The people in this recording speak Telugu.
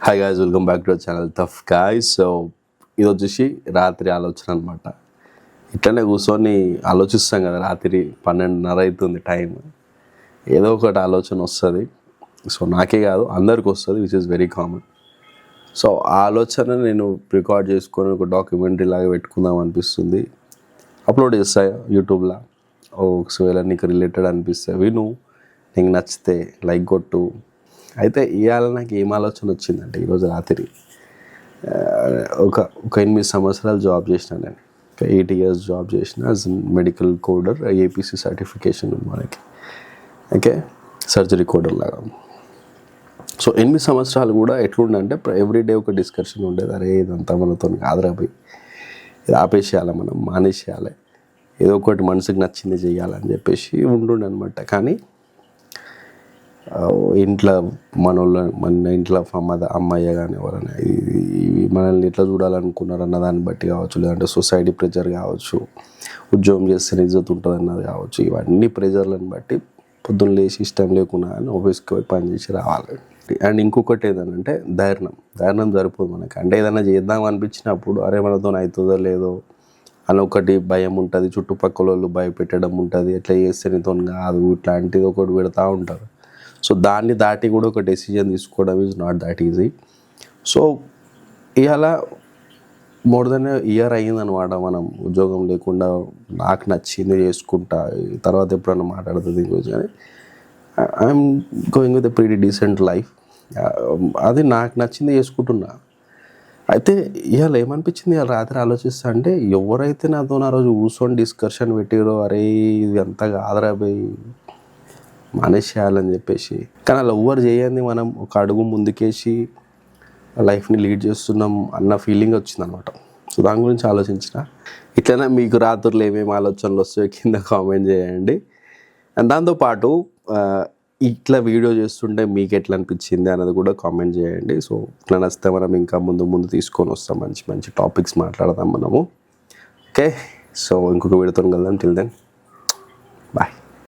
Hi guys, welcome back to our channel tough guys. So ఇది వచ్చేసి రాత్రి ఆలోచన అనమాట. ఇట్లనే కూర్చొని ఆలోచిస్తాం కదా, రాత్రి 12:30 అవుతుంది టైం. ఏదో ఒకటి ఆలోచన వస్తుంది. సో నాకే కాదు అందరికి వస్తుంది, which is very common. So ఆ ఆలోచన నేను రికార్డ్ చేసుకొని ఒక డాక్యుమెంటరీ లాగా పెట్టుకుందాం అనిపిస్తుంది. అప్లోడ్ చేస్తాయి యూట్యూబ్లో. ఒకవేళ నీకు రిలేటెడ్ అనిపిస్తే విను, నీకు నచ్చితే లైక్ కొట్టు. అయితే ఇవాళ నాకు ఏం ఆలోచన వచ్చిందంటే, ఈరోజు రాత్రి ఒక 8 సంవత్సరాలు జాబ్ చేసిన నేను. 8 years జాబ్ చేసిన యాజ్ మెడికల్ కోడర్. ఏపీసీ సర్టిఫికేషన్ ఉంది మనకి. ఓకే, సర్జరీ కోడర్ లాగా. సో 8 సంవత్సరాలు కూడా ఎట్లుండంటే ఎవ్రీడే ఒక డిస్కషన్ ఉండేది. అరే ఇదంతా మనతో కాదురా పోయి, ఇది ఆపేసేయాలి, మనం మానేసేయాలి, ఏదో ఒకటి మనసుకు నచ్చింది చేయాలని చెప్పేసి ఉంటుండే అనమాట. కానీ ఇంట్లో మన ఇంట్లో అమ్మాయి కానీ ఎవరైనా మనల్ని ఎట్లా చూడాలనుకున్నారు అన్న దాన్ని బట్టి కావచ్చు, లేదంటే సొసైటీ ప్రెజర్ కావచ్చు, ఉద్యోగం చేస్తే ఇజ్జత్ ఉంటుంది అన్నది కావచ్చు, ఇవన్నీ ప్రెజర్లను బట్టి పొద్దున్న లేచి ఇష్టం లేకున్నా కానీ ఆఫీస్కి పోయి పని చేసి రావాలి. అండ్ ఇంకొకటి ఏదనంటే ధైర్యం సరిపోదు మనకి. అంటే ఏదైనా చేద్దాం అనిపించినప్పుడు అరే మనతో అవుతుందో లేదో అని ఒకటి భయం ఉంటుంది, చుట్టుపక్కల వాళ్ళు భయపెట్టడం ఉంటుంది, ఎట్లా చేస్తే నీతో కాదు ఇట్లాంటిది ఒకటి పెడతా ఉంటారు. సో దాన్ని దాటి కూడా ఒక డెసిజన్ తీసుకోవడం is not that easy. So ఇవాళ మోర్ దెన్ ఇయర్ అయ్యిందనమాట మనం ఉద్యోగం లేకుండా. నాకు నచ్చింది చేసుకుంటా, తర్వాత ఎప్పుడన్నా మాట్లాడుతుంది గురించి. కానీ I'm going with a pretty decent life. అది నాకు నచ్చింది చేసుకుంటున్నా. అయితే ఇవాళ ఏమనిపించింది, ఇవాళ రాత్రి ఆలోచిస్తా అంటే, ఎవరైతే నాతో ఆ రోజు కూర్చొని డిస్కషన్ పెట్టిరో అరే ఇది అంతా కాదురా పోయి మానేసేయాలని చెప్పేసి, కానీ అలా ఎవరు చేయండి, మనం ఒక అడుగు ముందుకేసి లైఫ్ని లీడ్ చేస్తున్నాం అన్న ఫీలింగ్ వచ్చిందనమాట. సో దాని గురించి ఆలోచించిన. ఇట్లనే మీకు రాత్రులు ఏమేమి ఆలోచనలు వస్తాయో కింద కామెంట్ చేయండి. అండ్ దాంతోపాటు ఇట్లా వీడియో చేస్తుంటే మీకు ఎట్లా అనిపించింది అన్నది కూడా కామెంట్ చేయండి. సో ఇట్లా నచ్చితే మనం ఇంకా ముందు తీసుకొని వస్తాం, మంచి మంచి టాపిక్స్ మాట్లాడదాం మనము. ఓకే, సో ఇంకొక వీడియోతో కలుద్దాం. Till then.